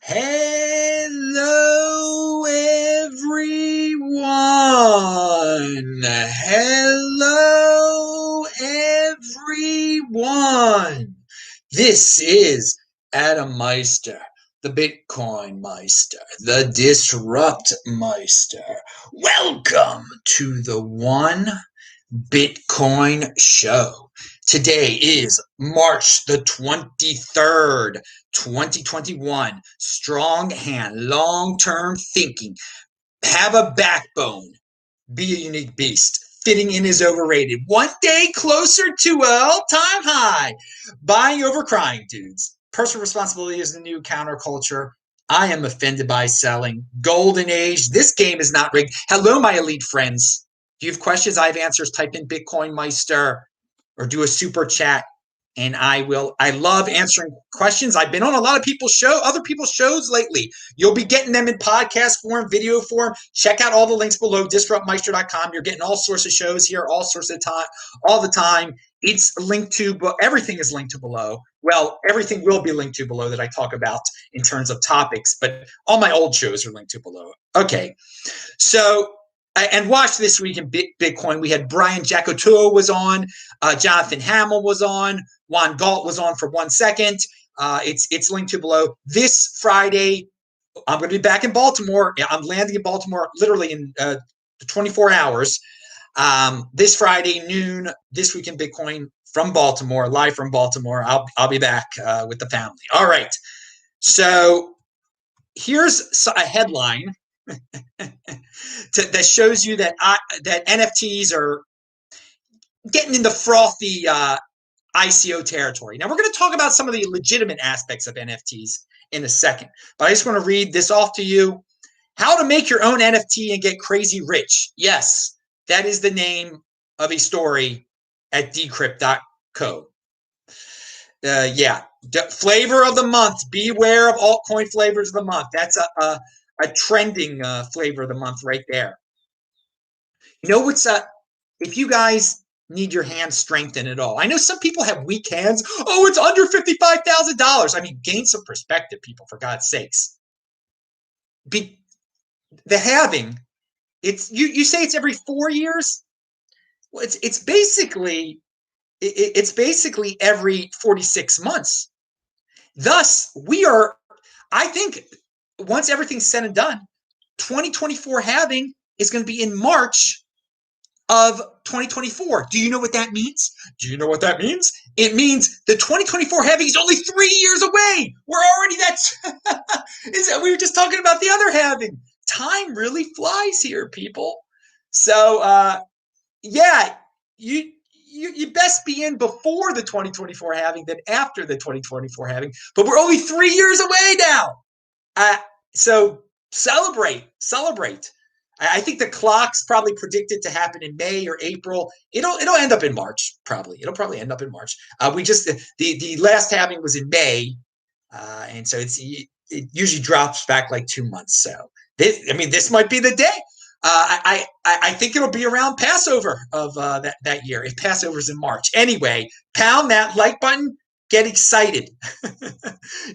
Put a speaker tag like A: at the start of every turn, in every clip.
A: Hello, everyone. Hello, everyone. This is Adam Meister, the Bitcoin Meister, the Disrupt Meister. Welcome to the One Bitcoin Show. Today is March the 23rd, 2021. Strong hand, long-term thinking. Have a backbone. Be a unique beast. Fitting in is overrated. One day closer to an all-time high. Buying over crying, dudes. Personal responsibility is the new counterculture. I am offended by selling. Golden age. This game is not rigged. Hello, my elite friends. If you have questions, I have answers. Type in BitcoinMeister or do a super chat, and I love answering questions. I've been on a lot of other people's shows lately. You'll be getting them in podcast form, video form. Check out all the links below, disruptmeister.com. You're getting all sorts of shows here, all sorts of time, all the time. It's linked to, but everything is linked to below. Well, everything will be linked to below that I talk about in terms of topics, but all my old shows are linked to below. Okay, so and watch this week in Bitcoin. We had Brian Jacotuo was on, Jonathan Hamill was on, Juan Galt was on for 1 second. It's linked to below. This Friday, I'm going to be back in Baltimore. I'm landing in Baltimore literally in 24 hours. This Friday noon, This Week in Bitcoin from Baltimore, live from Baltimore. I'll be back with the family. All right. So here's a headline that shows you that that NFTs are getting into frothy ICO territory. Now, we're going to talk about some of the legitimate aspects of NFTs in a second, but I just want to read this off to you. How to make your own NFT and get crazy rich. Yes, that is the name of a story at decrypt.co. Flavor of the month. Beware of altcoin flavors of the month. That's a trending flavor of the month right there. You know what's if you guys need your hands strengthened at all. I know some people have weak hands. Oh, it's under $55,000. I mean, gain some perspective, people, for God's sakes. The halving, you say it's every 4 years? Well, it's basically every 46 months. Thus, I think once everything's said and done, 2024 halving is going to be in March of 2024. Do you know what that means? It means the 2024 halving is only 3 years away. We're already we were just talking about the other halving. Time really flies here, people. So, you best be in before the 2024 halving than after the 2024 halving. But we're only 3 years away now. So celebrate. I think the clock's probably predicted to happen in May or April. It'll end up in March, probably. It'll probably end up in March. The last halving was in May, and so it usually drops back like 2 months. So this might be the day. I think it'll be around Passover of that year, if Passover's in March. Anyway, pound that like button. Get excited.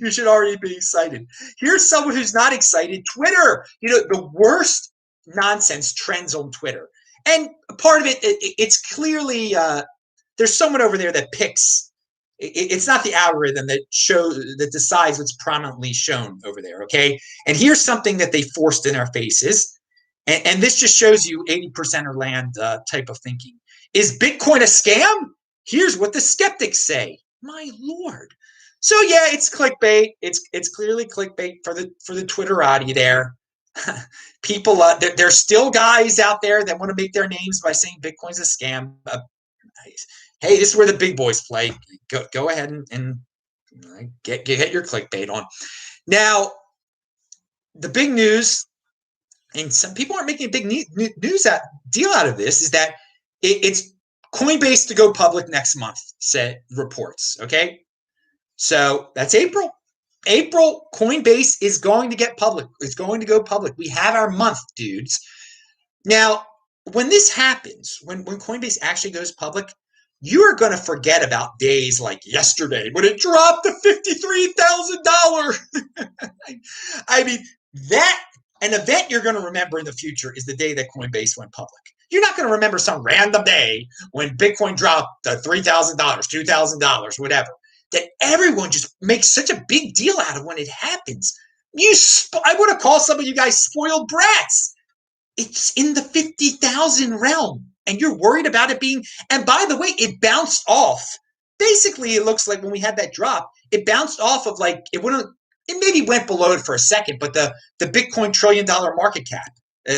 A: You should already be excited. Here's someone who's not excited. Twitter. The worst nonsense trends on Twitter. And part of it's clearly there's someone over there that picks. It's not the algorithm that decides what's prominently shown over there, okay? And here's something that they forced in our faces. And this just shows you 80% or land type of thinking. Is Bitcoin a scam? Here's what the skeptics say. My Lord. So yeah, it's clickbait. It's clearly clickbait for the Twitterati there. People, there's still guys out there that want to make their names by saying Bitcoin's a scam. Hey, this is where the big boys play. Go ahead and get your clickbait on. Now, the big news, and some people aren't making a big deal out of this, is that it's Coinbase to go public next month, said reports. Okay, so that's April. Coinbase is going to get public. It's going to go public. We have our month, dudes. Now, when this happens, when Coinbase actually goes public, you are going to forget about days like yesterday when it dropped to $53,000. I mean, that an event you're going to remember in the future is the day that Coinbase went public. You're not going to remember some random day when Bitcoin dropped to $3,000, $2,000, whatever. That everyone just makes such a big deal out of when it happens. I would have called some of you guys spoiled brats. It's in the 50,000 realm, and you're worried about it being. And by the way, it bounced off. Basically, it looks like when we had that drop, it bounced off of like it wouldn't. It maybe went below it for a second, but the Bitcoin $1 trillion market cap,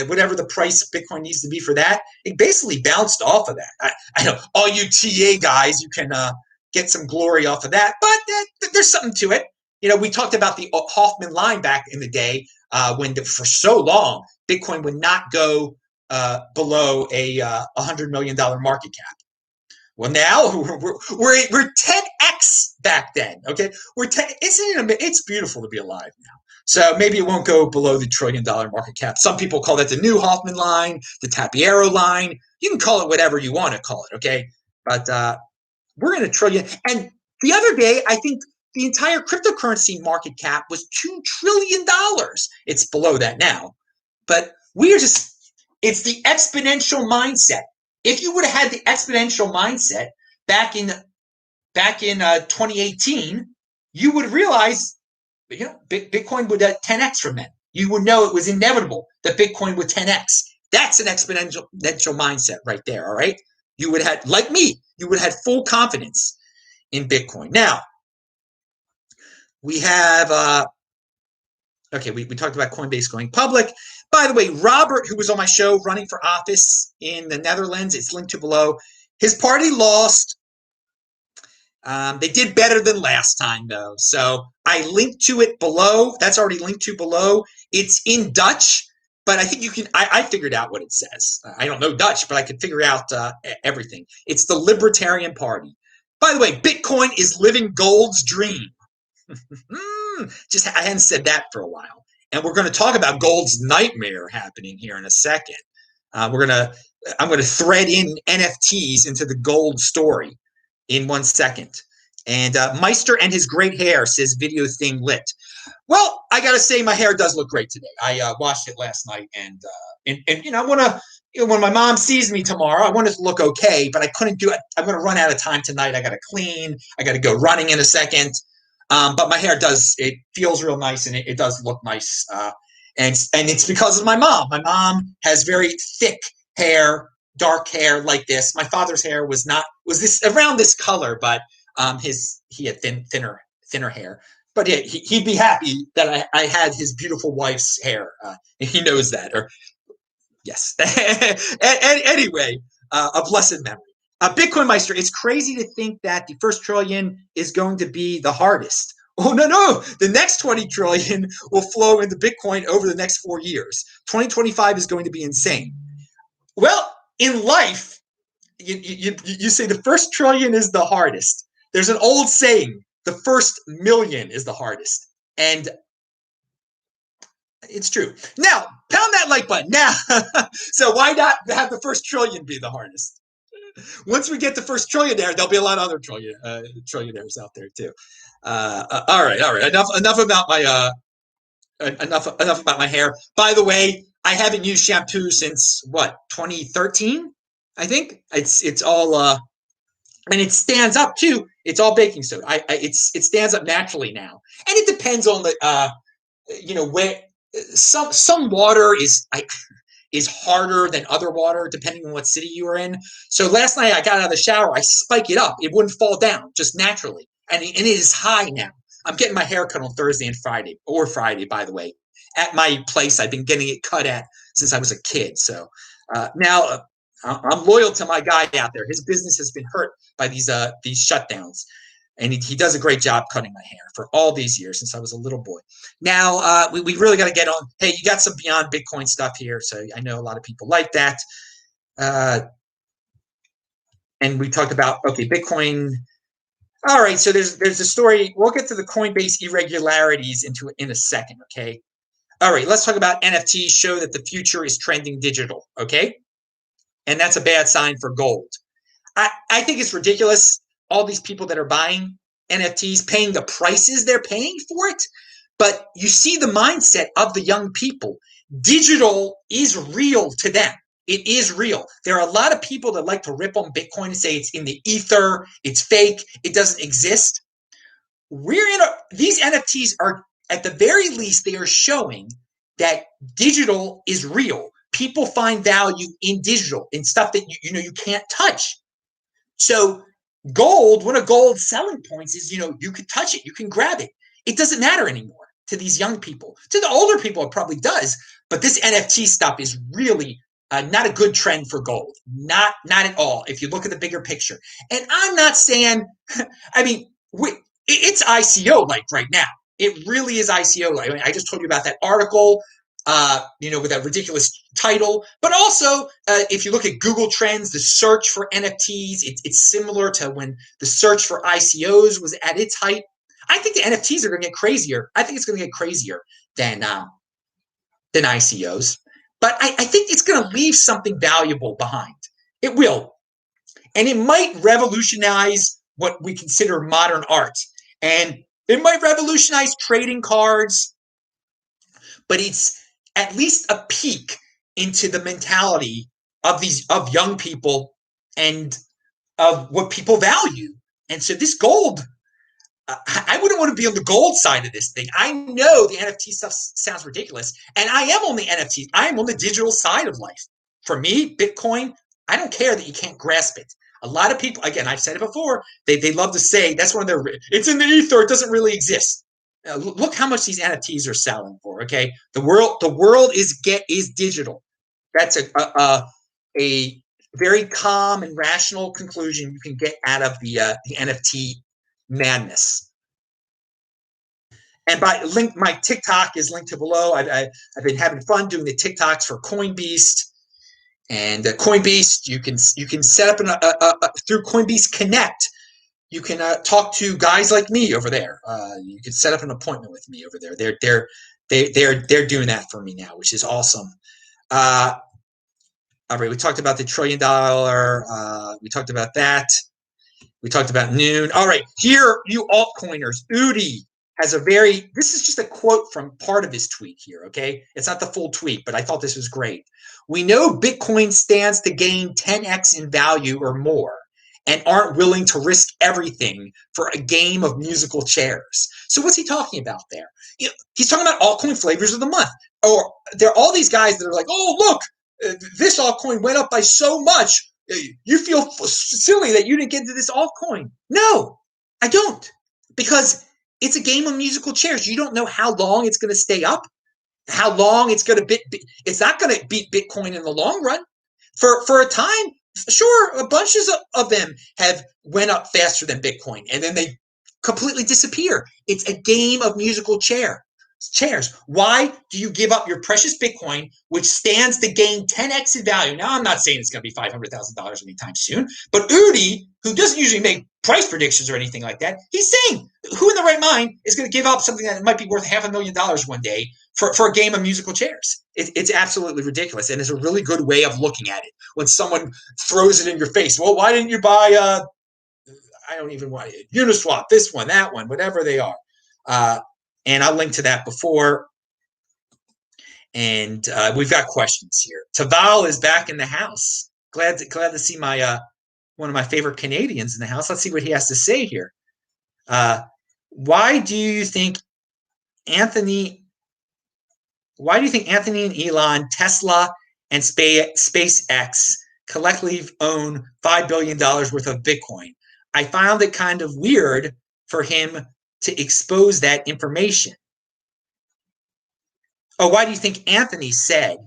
A: whatever the price Bitcoin needs to be for that, it basically bounced off of that. I know all you TA guys, you can get some glory off of that, but there's something to it. You know, we talked about the Hoffman line back in the day when for so long Bitcoin would not go below a $100 million market cap. Well, now we're 10x back then. Okay, it's beautiful to be alive now. So maybe it won't go below the $1 trillion market cap. Some people call that the new Hoffman line, the Tapiero line. You can call it whatever you want to call it. Okay, but we're in $1 trillion. And the other day, I think the entire cryptocurrency market cap was $2 trillion. It's below that now, but it's the exponential mindset. If you would have had the exponential mindset back in 2018, you would realize, Bitcoin would 10x from then. You would know it was inevitable that Bitcoin would 10x. That's an exponential mindset right there. All right, you would have, like me, you would have had full confidence in Bitcoin. Now we have. Okay, we talked about Coinbase going public. By the way, Robert, who was on my show running for office in the Netherlands, it's linked to below. His party lost. They did better than last time, though. So I linked to it below. That's already linked to below. It's in Dutch, but I think you can. I figured out what it says. I don't know Dutch, but I could figure out everything. It's the Libertarian Party. By the way, Bitcoin is living gold's dream. I hadn't said that for a while, and we're going to talk about gold's nightmare happening here in a second. I'm going to thread in NFTs into the gold story in 1 second. And Meister and his great hair says video thing lit. Well, I got to say my hair does look great today. I washed it last night, and I want to. When my mom sees me tomorrow, I want it to look okay, but I couldn't do it. I'm going to run out of time tonight. I got to clean. I got to go running in a second. But my hair it feels real nice, and it does look nice. And it's because of my mom. My mom has very thick hair, dark hair like this. My father's hair was this around this color, but he had thinner hair. But yeah, he'd be happy that I had his beautiful wife's hair. He knows that. Or yes. Anyway, a blessed memory. BitcoinMeister, it's crazy to think that the first trillion is going to be the hardest. Oh, no. The next 20 trillion will flow into Bitcoin over the next 4 years. 2025 is going to be insane. Well, in life, you say the first trillion is the hardest. There's an old saying, the first million is the hardest. And it's true. Now, pound that like button. Now, so why not have the first trillion be the hardest? Once we get the first trillionaire, there'll be a lot of other trillionaires out there too. All right. Enough about my hair. By the way, I haven't used shampoo since 2013. I think it's all and it stands up too. It's all baking soda. It stands up naturally now, and it depends on the where some water is harder than other water, depending on what city you are in. So last night I got out of the shower, I spike it up. It wouldn't fall down just naturally. And it is high now. I'm getting my hair cut on Thursday and Friday, by the way, at my place. I've been getting it cut at since I was a kid. So now I'm loyal to my guy out there. His business has been hurt by these shutdowns. And he does a great job cutting my hair for all these years since I was a little boy. Now, we really got to get on. Hey, you got some Beyond Bitcoin stuff here. So I know a lot of people like that. And we talked about, Bitcoin. All right, so there's a story. We'll get to the Coinbase irregularities in a second, okay? All right, let's talk about NFTs show that the future is trending digital, okay? And that's a bad sign for gold. I think it's ridiculous. All these people that are buying NFTs, paying the prices they're paying for it. But you see the mindset of the young people. Digital is real to them. It is real. There are a lot of people that like to rip on Bitcoin and say it's in the ether, it's fake, it doesn't exist. These NFTs are, at the very least, they are showing that digital is real. People find value in digital, in stuff that you can't touch. So gold, one of gold's selling points is, you can touch it, you can grab it. It doesn't matter anymore to these young people. To the older people, it probably does. But this NFT stuff is really not a good trend for gold. Not at all, if you look at the bigger picture. And I'm not saying, I mean, it's ICO-like right now. It really is ICO-like. I mean, I just told you about that article, with that ridiculous title. But also, if you look at Google Trends, the search for NFTs, it's similar to when the search for ICOs was at its height. I think the NFTs are going to get crazier. I think it's going to get crazier than ICOs. But I think it's going to leave something valuable behind. It will. And it might revolutionize what we consider modern art. And it might revolutionize trading cards. But it's at least a peek into the mentality of young people and of what people value. And so this gold, I wouldn't want to be on the gold side of this thing. I know the NFT stuff sounds ridiculous, and I am on the NFT. I am on the digital side of life. For me, Bitcoin, I don't care that you can't grasp it. A lot of people, again, I've said it before, they love to say that's one of their, it's in the ether, it doesn't really exist. Look how much these NFTs are selling for. Okay, the world is digital. That's a very calm and rational conclusion you can get out of the NFT madness. And my TikTok is linked to below. I've been having fun doing the TikToks for Coinbase. And Coinbase, you can set up through Coinbase Connect. You can talk to guys like me over there. You can set up an appointment with me over there. They're doing that for me now, which is awesome. All right, we talked about the $1 trillion. We talked about that. We talked about noon. All right, here, you altcoiners. Udi has this is just a quote from part of his tweet here, okay? It's not the full tweet, but I thought this was great. We know Bitcoin stands to gain 10x in value or more, and aren't willing to risk everything for a game of musical chairs. So what's he talking about there? He's talking about altcoin flavors of the month. Or there are all these guys that are like, oh, look, this altcoin went up by so much. You feel silly that you didn't get into this altcoin. No, I don't. Because it's a game of musical chairs. You don't know how long it's going to stay up, how long it's going to it's not going to beat Bitcoin in the long run. For a time, sure, a bunch of them have went up faster than Bitcoin, and then they completely disappear. It's a game of musical chairs. Why do you give up your precious Bitcoin, which stands to gain 10x in value? Now, I'm not saying it's going to be $500,000 anytime soon, but Udi, who doesn't usually make price predictions or anything like that, he's saying, who in the right mind is going to give up something that might be worth $500,000 one day for a game of musical chairs? It's absolutely ridiculous, and it's a really good way of looking at it. When someone throws it in your face, well, why didn't you buy I don't even want it, Uniswap, this one, that one, whatever they are. And I'll link to that before. And we've got questions here. Taval is back in the house. Glad to see my one of my favorite Canadians in the house. Let's see what he has to say here. Why do you think Anthony and Elon, Tesla, and SpaceX collectively own $5 billion worth of Bitcoin? I found it kind of weird for him to expose that information. Oh, why do you think Anthony said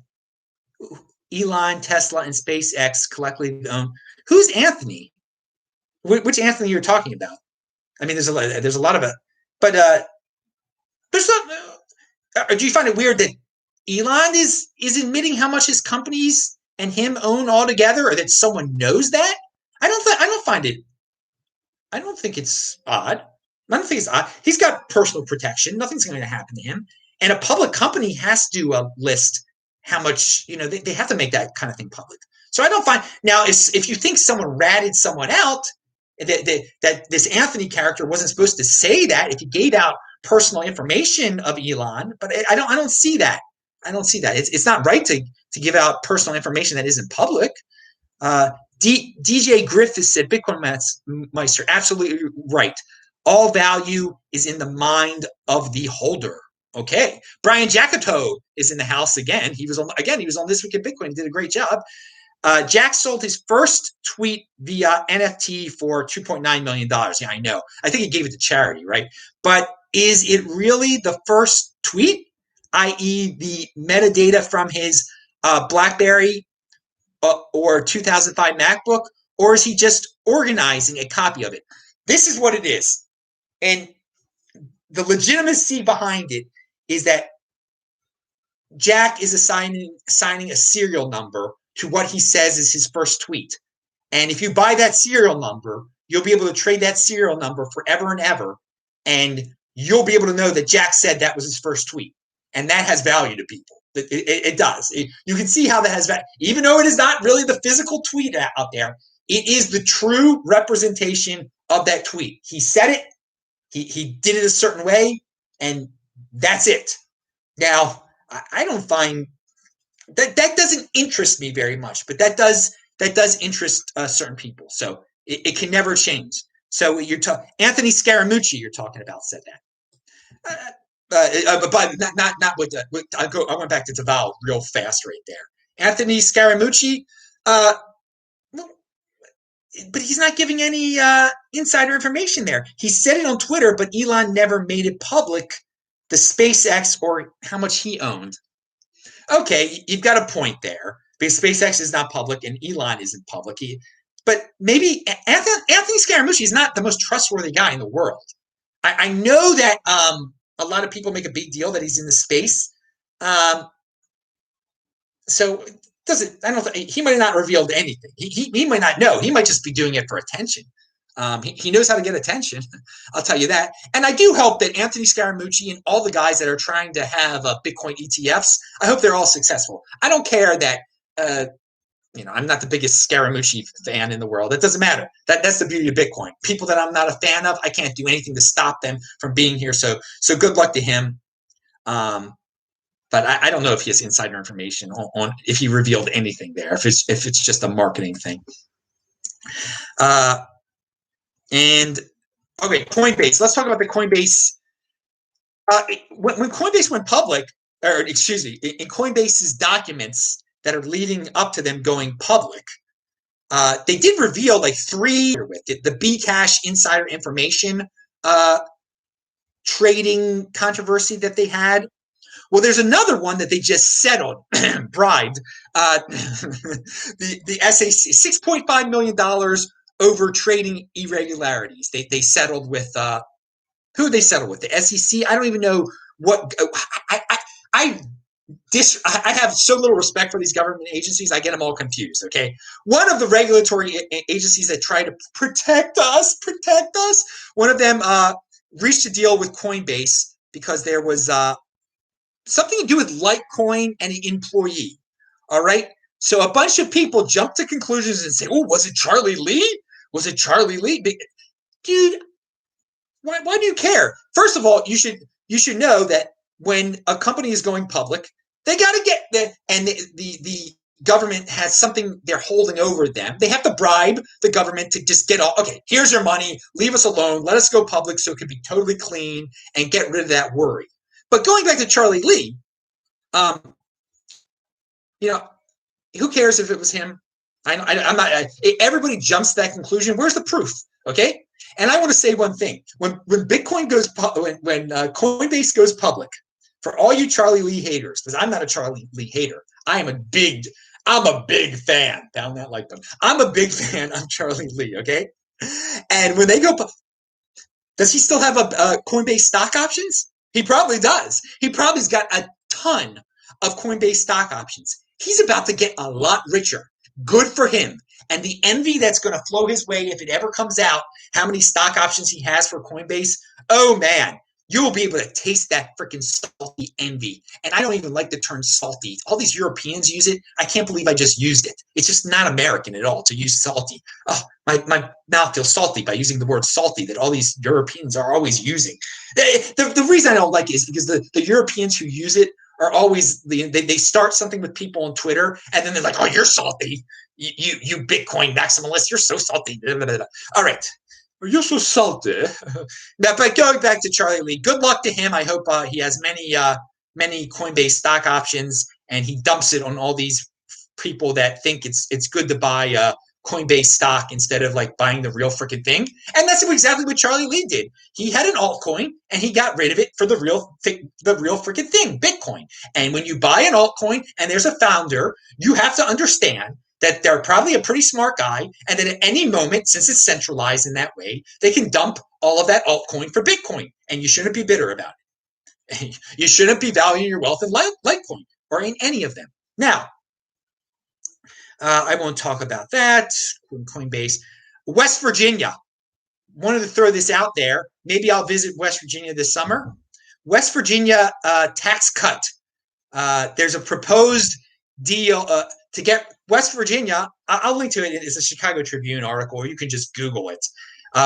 A: Elon, Tesla, and SpaceX collectively own? Who's Anthony? Which Anthony you're talking about? I mean, there's a lot of it, but there's not. Do you find it weird that Elon is admitting how much his companies and him own altogether, or that someone knows that? I don't find it. I don't think it's odd. I don't think it's odd. He's got personal protection. Nothing's going to happen to him. And a public company has to list how much, they have to make that kind of thing public. So I don't find, now, if you think someone ratted someone out, that this Anthony character wasn't supposed to say that, if he gave out personal information of Elon, but I don't see that. I don't see that. It's not right to give out personal information that isn't public. DJ Griffiths said, BitcoinMeister, absolutely right. All value is in the mind of the holder. Okay. Brian Jacoto is in the house again. He was on This Week in Bitcoin. He did a great job. Jack sold his first tweet via NFT for $2.9 million. Yeah, I know. I think he gave it to charity, right? But is it really the first tweet, i.e. the metadata from his BlackBerry or 2005 MacBook, or is he just organizing a copy of it? This is what it is. And the legitimacy behind it is that Jack is assigning a serial number to what he says is his first tweet. And if you buy that serial number, you'll be able to trade that serial number forever and ever. And you'll be able to know that Jack said that was his first tweet. And that has value to people. It does. You can see how that has value. Even though it is not really the physical tweet out there, it is the true representation of that tweet. He said it. He did it a certain way. And that's it. Now, I don't find that doesn't interest me very much, but that does interest certain people. So it can never change. So Anthony Scaramucci, you're talking about, said that. But not with the. I went back to Deval real fast right there. Anthony Scaramucci, but he's not giving any insider information there. He said it on Twitter, but Elon never made it public, the SpaceX or how much he owned. Okay, you've got a point there, because SpaceX is not public and Elon isn't public. But maybe Anthony Scaramucci is not the most trustworthy guy in the world. I know that a lot of people make a big deal that he's in the space. So he might not have revealed anything. He might not know. He might just be doing it for attention. He knows how to get attention. I'll tell you that. And I do hope that Anthony Scaramucci and all the guys that are trying to have Bitcoin ETFs, I hope they're all successful. I don't care that, I'm not the biggest Scaramucci fan in the world. It doesn't matter. That's the beauty of Bitcoin. People that I'm not a fan of, I can't do anything to stop them from being here. So good luck to him. But I don't know if he has insider information on if he revealed anything there, if it's just a marketing thing. And okay, Coinbase. Let's talk about the Coinbase. When Coinbase went public, or excuse me, in Coinbase's documents that are leading up to them going public, they did reveal like three with it, the Bcash insider information trading controversy that they had. Well, there's another one that they just settled, bribed the SEC $6.5 million over trading irregularities. They settled with who they settled with? The SEC. I don't even know what. I have so little respect for these government agencies. I get them all confused. Okay, one of the regulatory agencies that try to protect us. One of them reached a deal with Coinbase because there was something to do with Litecoin and an employee. All right. So a bunch of people jump to conclusions and say, "Oh, was it Charlie Lee? Was it Charlie Lee?" Dude, why do you care? First of all, you should know that when a company is going public, they got to get and the government has something they're holding over them. They have to bribe the government to just get all. Okay, here's your money. Leave us alone. Let us go public so it can be totally clean and get rid of that worry. But going back to Charlie Lee, who cares if it was him? I'm not. Everybody jumps to that conclusion. Where's the proof? Okay. And I want to say one thing: when Bitcoin goes when Coinbase goes public, for all you Charlie Lee haters, because I'm not a Charlie Lee hater, I'm a big fan. Down that like them. I'm a big fan of Charlie Lee. Okay. And when they go, does he still have a Coinbase stock options? He probably does. He probably's got a ton of Coinbase stock options. He's about to get a lot richer. Good for him. And the envy that's going to flow his way if it ever comes out, how many stock options he has for Coinbase. Oh, man. you will be able to taste that freaking salty envy. And I don't even like the term salty. All these Europeans use it. I can't believe I just used it. It's just not American at all to use salty. Oh, my mouth feels salty by using the word salty that all these Europeans are always using. The reason I don't like it is because the Europeans who use it are always, they start something with people on Twitter, and then they're like, oh, you're salty. You Bitcoin maximalist, you're so salty. All right. You're so salty. Now, but going back to Charlie Lee, good luck to him. I hope he has many Coinbase stock options, and he dumps it on all these people that think it's good to buy Coinbase stock instead of like buying the real freaking thing. And that's exactly what Charlie Lee did. He had an altcoin and he got rid of it for the real freaking thing, Bitcoin. And when you buy an altcoin and there's a founder, you have to understand that they're probably a pretty smart guy, and that at any moment, since it's centralized in that way, they can dump all of that altcoin for Bitcoin, and you shouldn't be bitter about it. You shouldn't be valuing your wealth in Litecoin or in any of them. Now, I won't talk about that. Coinbase. West Virginia. Wanted to throw this out there. Maybe I'll visit West Virginia this summer. West Virginia tax cut. There's a proposed deal to get West Virginia. I'll link to it. It's a Chicago Tribune article, or you can just Google it.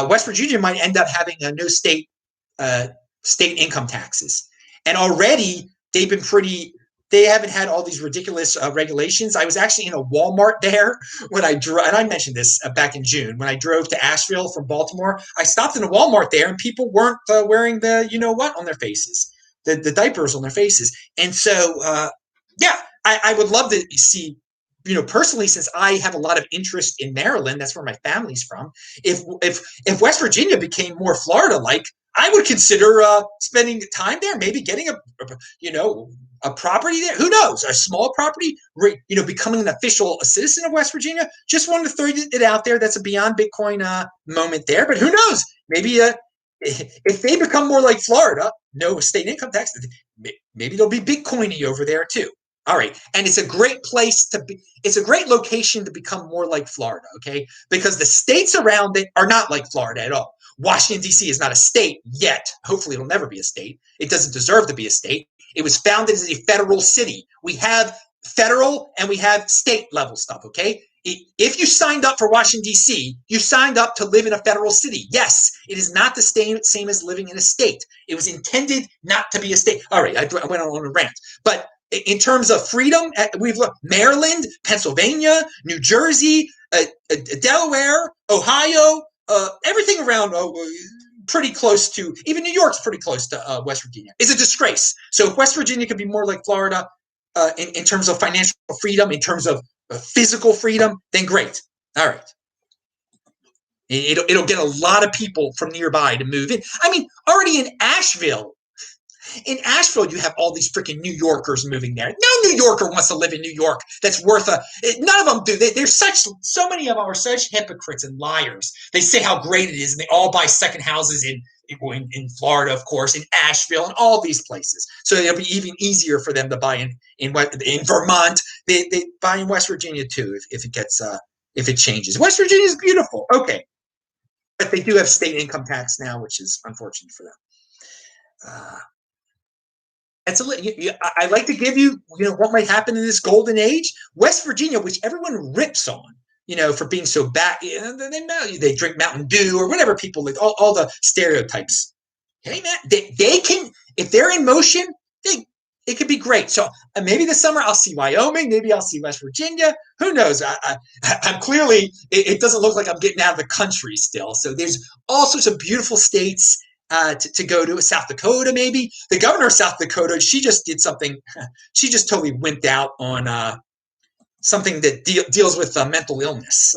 A: West Virginia might end up having a no state income taxes, and already they've been pretty. They haven't had all these ridiculous regulations. I was actually in a Walmart there when I drove, and I mentioned this back in June when I drove to Asheville from Baltimore. I stopped in a Walmart there, and people weren't wearing the what on their faces, the diapers on their faces, and so yeah. I would love to see, personally, since I have a lot of interest in Maryland, that's where my family's from. If West Virginia became more Florida-like, I would consider spending time there, maybe getting a property there. Who knows? A small property, becoming an official citizen of West Virginia. Just wanted to throw it out there. That's a beyond Bitcoin moment there, but who knows? Maybe if they become more like Florida, no state income tax, maybe they'll be Bitcoiny over there too. All right. And it's a great place to be. It's a great location to become more like Florida, okay? Because the states around it are not like Florida at all. Washington, D.C. is not a state yet. Hopefully it'll never be a state. It doesn't deserve to be a state. It was founded as a federal city. We have federal and we have state level stuff, okay? If you signed up for Washington, D.C., you signed up to live in a federal city. Yes, it is not the same as living in a state. It was intended not to be a state. All right, I went on a rant. But in terms of freedom, we've looked Maryland, Pennsylvania, New Jersey, Delaware, Ohio, everything around pretty close to, even New York's pretty close to West Virginia. It's a disgrace. So if West Virginia could be more like Florida in terms of financial freedom, in terms of physical freedom, then great. All right. It'll get a lot of people from nearby to move in. I mean, already in Asheville, you have all these freaking New Yorkers moving there. No New Yorker wants to live in New York. That's worth none of them do. There's so many of them are such hypocrites and liars. They say how great it is, and they all buy second houses in Florida, of course, in Asheville, and all these places. So it'll be even easier for them to buy in Vermont. They buy in West Virginia too if it changes. West Virginia is beautiful. Okay, but they do have state income tax now, which is unfortunate for them. I like to give you, what might happen in this golden age. West Virginia, which everyone rips on, for being so bad. They drink Mountain Dew or whatever people like, all the stereotypes. Hey, man, they can, if they're in motion, it could be great. So maybe this summer I'll see Wyoming. Maybe I'll see West Virginia. Who knows? I'm clearly, it doesn't look like I'm getting out of the country still. So there's all sorts of beautiful states to go to. South Dakota, maybe. The governor of South Dakota, she just did something. She just totally wimped out on something that deals with mental illness.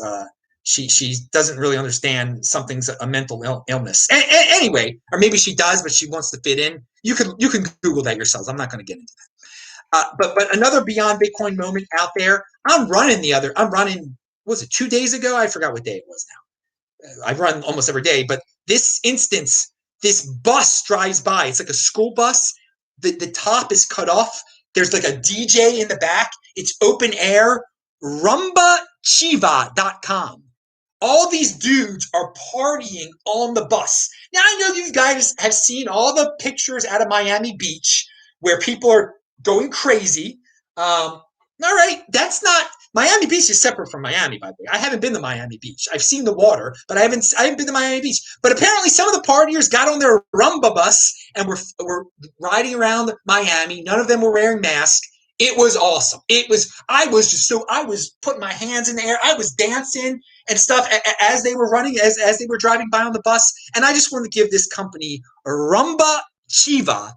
A: She doesn't really understand something's a mental illness. Anyway, or maybe she does, but she wants to fit in. You can Google that yourselves. I'm not going to get into that. But another beyond Bitcoin moment out there. I'm running. Was it 2 days ago? I forgot what day it was now. I run almost every day, but this instance. This bus drives by. It's like a school bus. The top is cut off. There's like a DJ in the back. It's open air. RumbaChiva.com. all these dudes are partying on the bus. Now, I know you guys have seen all the pictures out of Miami Beach where people are going crazy. All right, that's not Miami Beach is separate from Miami, by the way. I haven't been to Miami Beach. I've seen the water, but I haven't been to Miami Beach. But apparently, some of the partiers got on their rumba bus and were riding around Miami. None of them were wearing masks. It was awesome. I was putting my hands in the air. I was dancing and stuff as they were running, as they were driving by on the bus. And I just wanted to give this company Rumba Chiva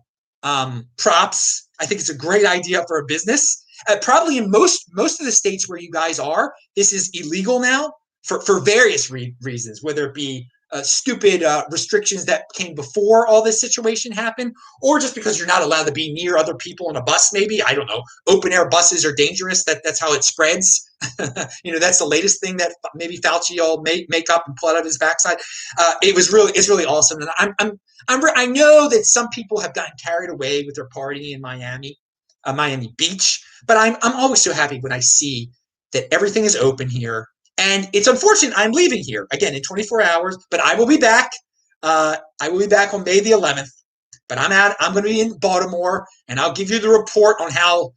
A: props. I think it's a great idea for a business. Probably in most of the states where you guys are, this is illegal now for various reasons, whether it be stupid restrictions that came before all this situation happened, or just because you're not allowed to be near other people on a bus. Maybe, I don't know. Open air buses are dangerous. That's how it spreads. That's the latest thing that maybe Fauci will make up and pull out of his backside. It's really awesome, and I know that some people have gotten carried away with their partying in Miami Beach, but I'm always so happy when I see that everything is open here. And it's unfortunate I'm leaving here again in 24 hours, but I will be back. I will be back on May the 11th. But I'm going to be in Baltimore, and I'll give you the report on how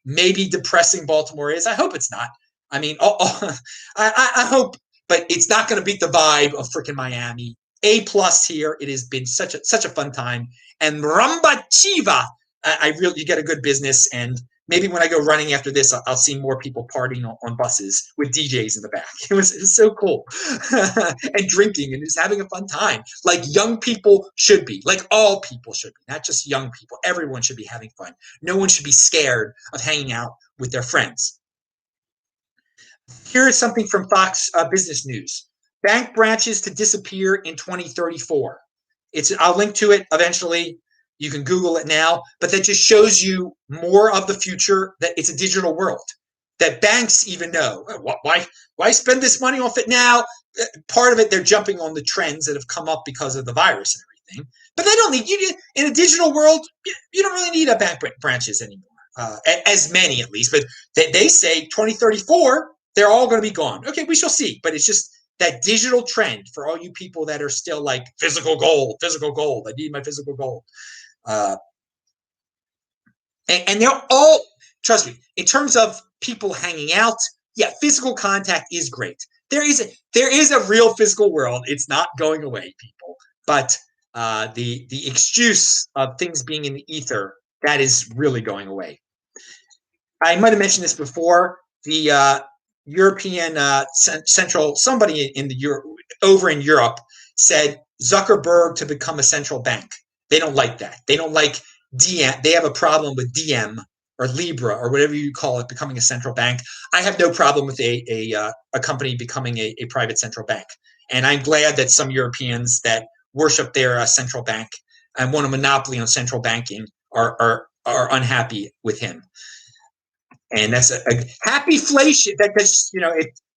A: maybe depressing Baltimore is. I hope it's not. I mean, I hope, but it's not going to beat the vibe of freaking Miami. A+ here. It has been such a fun time. And Rumba Chiva, you get a good business, and maybe when I go running after this, I'll see more people partying on buses with DJs in the back. It was so cool. And drinking and just having a fun time. Like young people should be. Like all people should be. Not just young people. Everyone should be having fun. No one should be scared of hanging out with their friends. Here is something from Fox Business News. Bank branches to disappear in 2034. I'll link to it eventually. You can Google it now, but that just shows you more of the future, that it's a digital world, that banks even know. Why spend this money off it now? Part of it, they're jumping on the trends that have come up because of the virus and everything, but they don't need you in a digital world. You don't really need a bank branches anymore, as many at least, but they say 2034, they're all going to be gone. Okay, we shall see, but it's just that digital trend for all you people that are still like physical gold. I need my physical gold. And they're all, trust me, in terms of people hanging out, yeah, physical contact is great. There is a real physical world. It's not going away, people. But the excuse of things being in the ether, that is really going away. I might have mentioned this before. The European central, somebody over in Europe said Zuckerberg to become a central bank. They don't like that. They don't like DM. They have a problem with DM or Libra or whatever you call it becoming a central bank. I have no problem with a company becoming a private central bank. And I'm glad that some Europeans that worship their central bank and want a monopoly on central banking are unhappy with him. And that's a happy inflation. That's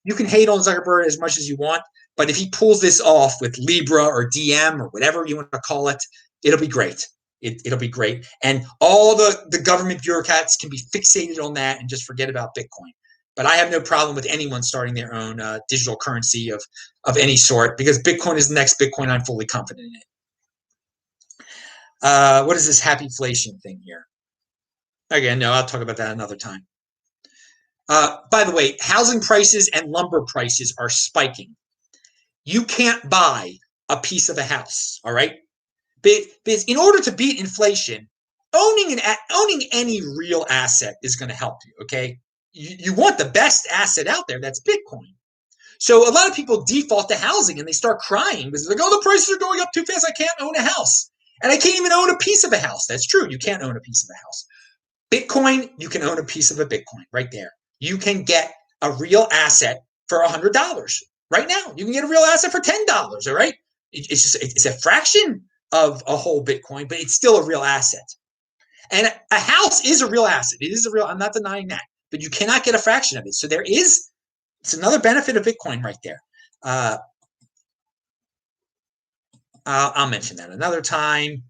A: you can hate on Zuckerberg as much as you want, but if he pulls this off with Libra or DM or whatever you want to call it, it'll be great. It'll be great. And all the government bureaucrats can be fixated on that and just forget about Bitcoin. But I have no problem with anyone starting their own digital currency of any sort, because Bitcoin is the next Bitcoin. I'm fully confident in it. What is this happy inflation thing here? Again, no, I'll talk about that another time. By the way, housing prices and lumber prices are spiking. You can't buy a piece of a house, all right? Because in order to beat inflation, owning any real asset is going to help you, okay? You want the best asset out there, that's Bitcoin. So a lot of people default to housing and they start crying because they're like, oh, the prices are going up too fast. I can't own a house. And I can't even own a piece of a house. That's true. You can't own a piece of a house. Bitcoin, you can own a piece of a Bitcoin right there. You can get a real asset for $100 right now. You can get a real asset for $10, all right? It's a fraction of a whole Bitcoin, but it's still a real asset. And a house is a real asset. It is a real, I'm not denying that, but you cannot get a fraction of it. So it's another benefit of Bitcoin right there. I'll mention that another time.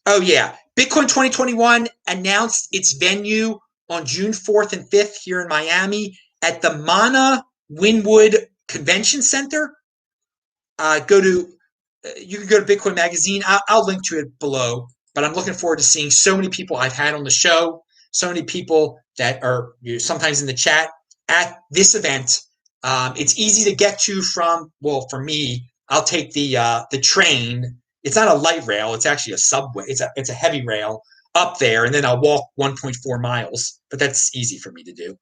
A: Oh yeah, Bitcoin 2021 announced its venue on June 4th and 5th here in Miami at the Mana Wynwood convention center, go to you can go to Bitcoin Magazine. I'll link to it below. But I'm looking forward to seeing so many people I've had on the show, so many people that are sometimes in the chat at this event. It's easy to get to from, well, for me, I'll take the train. It's not a light rail. It's actually a subway. It's a heavy rail up there, and then I'll walk 1.4 miles. But that's easy for me to do.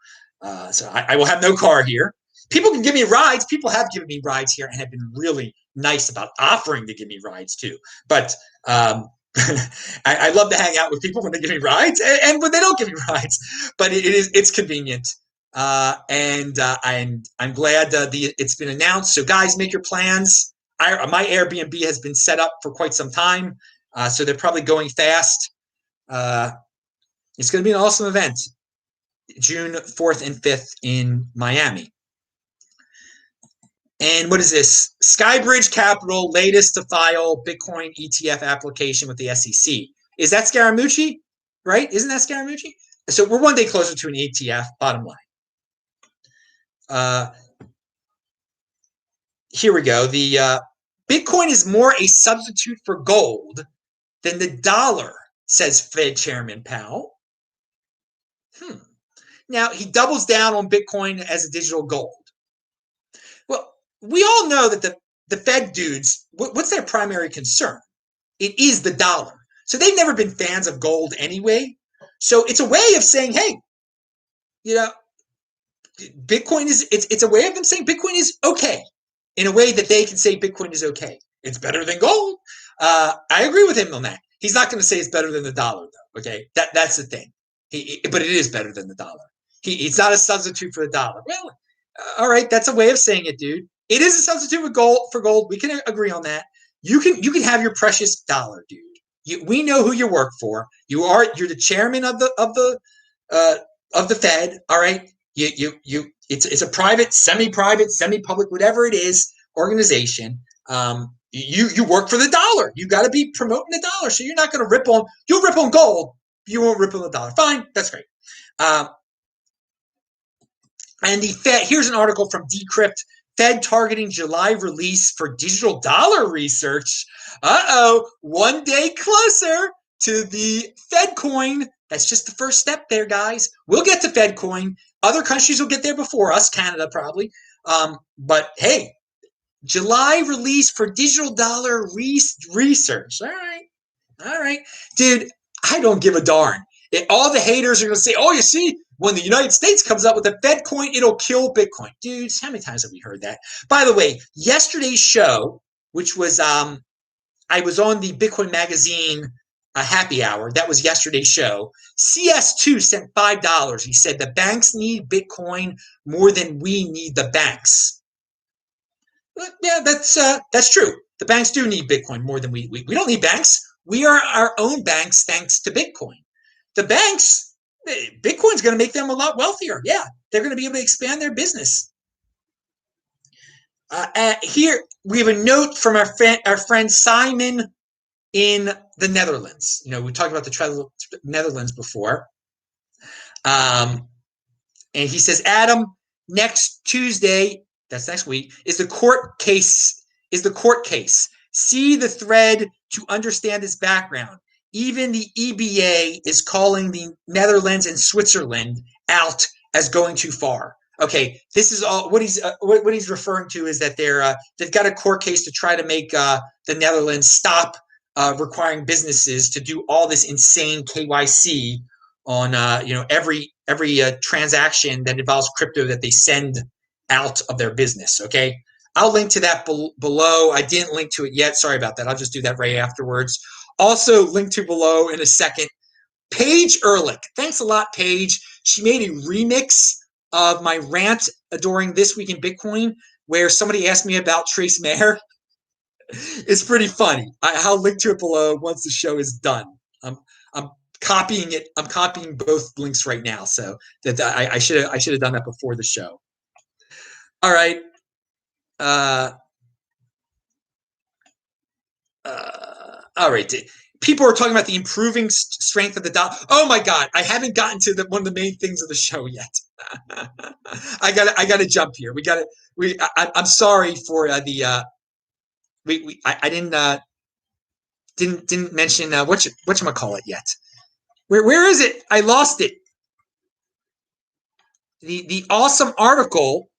A: So I will have no car here. People can give me rides. People have given me rides here and have been really nice about offering to give me rides too. But I love to hang out with people when they give me rides and when they don't give me rides. But it's convenient. And I'm glad it's been announced. So guys, make your plans. My Airbnb has been set up for quite some time, so they're probably going fast. It's going to be an awesome event, June 4th and 5th in Miami. And what is this? Skybridge Capital, latest to file Bitcoin ETF application with the SEC. Is that Scaramucci? Right? Isn't that Scaramucci? So we're one day closer to an ETF, bottom line. Here we go. The Bitcoin is more a substitute for gold than the dollar, says Fed Chairman Powell. Now, he doubles down on Bitcoin as a digital gold. Well, we all know that the Fed dudes, what's their primary concern? It is the dollar. So they've never been fans of gold anyway. So it's a way of saying, hey, Bitcoin it's a way of them saying Bitcoin is okay in a way that they can say Bitcoin is okay. It's better than gold. I agree with him on that. He's not going to say it's better than the dollar, though. Okay, that's the thing. But it is better than the dollar. He's not a substitute for the dollar. Well, all right, that's a way of saying it, dude. It is a substitute for gold. We can agree on that. You can have your precious dollar, dude. We know who you work for. You're the chairman of the Fed. All right. It's a private, semi-private, semi-public, whatever it is, organization. You work for the dollar. You got to be promoting the dollar. So you're not going to you'll rip on gold. You won't rip on the dollar. Fine. That's great. And the Fed, here's an article from Decrypt. Fed targeting July release for digital dollar research. One day closer to the Fed coin. That's just the first step there, guys. We'll get to Fed coin. Other countries will get there before us, Canada probably. But hey, July release for digital dollar research. All right. Dude, I don't give a darn. All the haters are going to say, oh, you see, when the United States comes up with a Fed coin, it'll kill Bitcoin. Dudes, how many times have we heard that? By the way, yesterday's show, which was I was on the Bitcoin Magazine happy hour. That was yesterday's show. CS2 sent $5. He said the banks need Bitcoin more than we need the banks. Yeah, that's true. The banks do need Bitcoin more than we don't need banks. We are our own banks thanks to Bitcoin. The banks, Bitcoin's going to make them a lot wealthier. Yeah, they're going to be able to expand their business. Here, we have a note from our friend Simon in the Netherlands. We talked about the Netherlands before. And he says, Adam, next Tuesday, that's next week, is the court case. See the thread to understand its background. Even the EBA is calling the Netherlands and Switzerland out as going too far. Okay, this is all what he's referring to is that they've got a court case to try to make the Netherlands stop requiring businesses to do all this insane KYC on every transaction that involves crypto that they send out of their business. Okay, I'll link to that below. I didn't link to it yet. Sorry about that. I'll just do that right afterwards. Also, link to below in a second. Paige Ehrlich. Thanks a lot, Paige. She made a remix of my rant during This Week in Bitcoin where somebody asked me about Trace Mayer. It's pretty funny. I'll link to it below once the show is done. I'm copying it. I'm copying both links right now. So that I should have done that before the show. All right. All right. People are talking about the improving strength of the dollar. Oh my God, I haven't gotten to one of the main things of the show yet. I gotta jump here. I'm sorry for I didn't mention whatchamacallit yet. Where is it? I lost it. The awesome article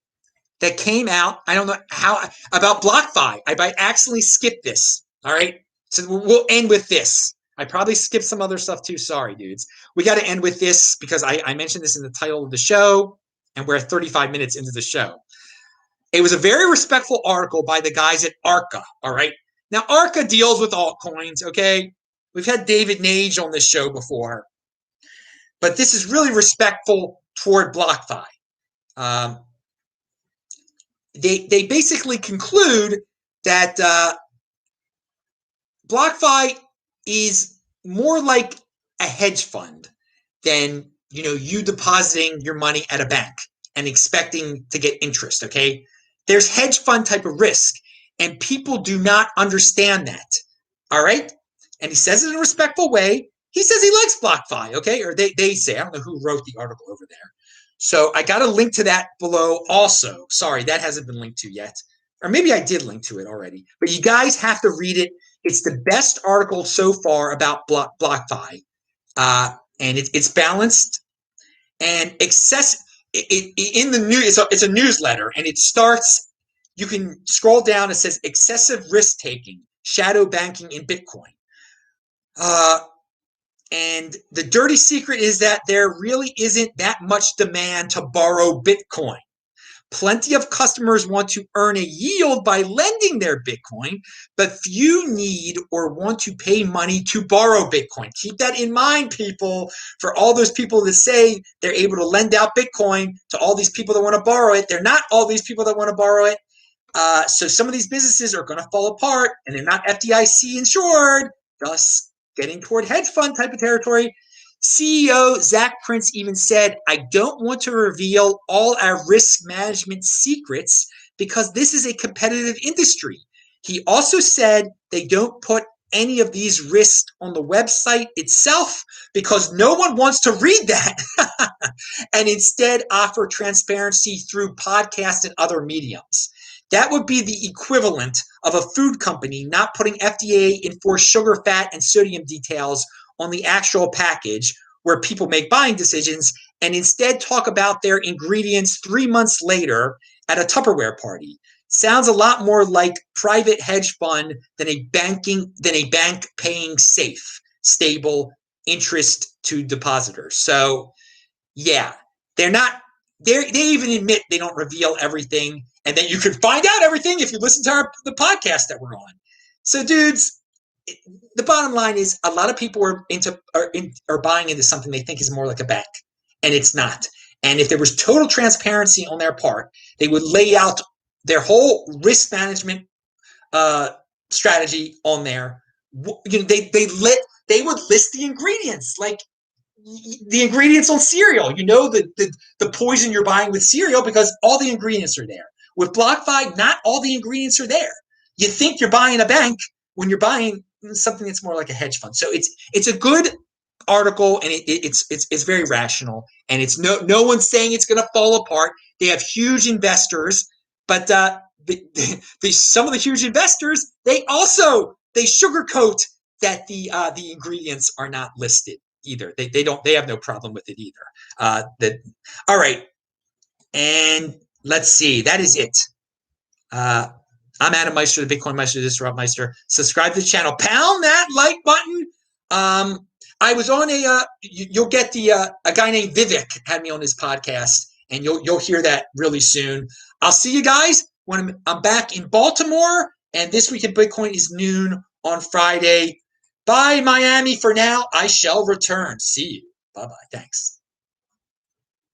A: that came out, I don't know how, about BlockFi. I accidentally skipped this. All right. So we'll end with this. I probably skipped some other stuff too. Sorry, dudes. We got to end with this because I mentioned this in the title of the show, and we're 35 minutes into the show. It was a very respectful article by the guys at Arca. All right. Now, Arca deals with altcoins. Okay. We've had David Nage on this show before, but this is really respectful toward BlockFi. They basically conclude that BlockFi is more like a hedge fund than you depositing your money at a bank and expecting to get interest. Okay, there's hedge fund type of risk, and people do not understand that. All right, and he says it in a respectful way. He says he likes BlockFi. Okay, or they say, I don't know who wrote the article over there. So I got a link to that below also. Sorry, that hasn't been linked to yet. Or maybe I did link to it already. But you guys have to read it. It's the best article so far about BlockFi. And it's balanced and in the news. It's a newsletter, and it starts, you can scroll down. It says excessive risk taking, shadow banking in Bitcoin. And the dirty secret is that there really isn't that much demand to borrow Bitcoin. Plenty of customers want to earn a yield by lending their Bitcoin, but few need or want to pay money to borrow Bitcoin. Keep that in mind, people. For all those people that say they're able to lend out Bitcoin to all these people that want to borrow it, they're not all these people that want to borrow it. So some of these businesses are going to fall apart, and they're not FDIC insured, thus getting toward hedge fund type of territory. CEO Zach Prince even said, I don't want to reveal all our risk management secrets because this is a competitive industry. He also said they don't put any of these risks on the website itself because no one wants to read that and instead offer transparency through podcasts and other mediums. That would be the equivalent of a food company not putting FDA-enforced sugar, fat, and sodium details on the actual package where people make buying decisions and instead talk about their ingredients 3 months later at a Tupperware party. Sounds a lot more like private hedge fund than a bank paying safe, stable interest to depositors. So, yeah, they even admit they don't reveal everything, and that you can find out everything if you listen to the podcast that we're on. So, dudes, the bottom line is a lot of people are buying into something they think is more like a bank, and it's not. And if there was total transparency on their part, they would lay out their whole risk management strategy on there. They would list the ingredients, like the ingredients on cereal. The poison you're buying with cereal because all the ingredients are there. With BlockFi, not all the ingredients are there. You think you're buying a bank when you're buying something that's more like a hedge fund. So it's a good article, and it's very rational, and it's no one's saying it's going to fall apart. They have huge investors, but some of the huge investors they sugarcoat that the ingredients are not listed either. They have no problem with it either. All right, and let's see. That is it. I'm Adam Meister, the BitcoinMeister, the DisruptMeister. Subscribe to the channel. Pound that like button. I was on you'll get a guy named Vivek had me on his podcast, and you'll hear that really soon. I'll see you guys when I'm back in Baltimore, and This Week in Bitcoin is noon on Friday. Bye, Miami. For now, I shall return. See you. Bye-bye. Thanks.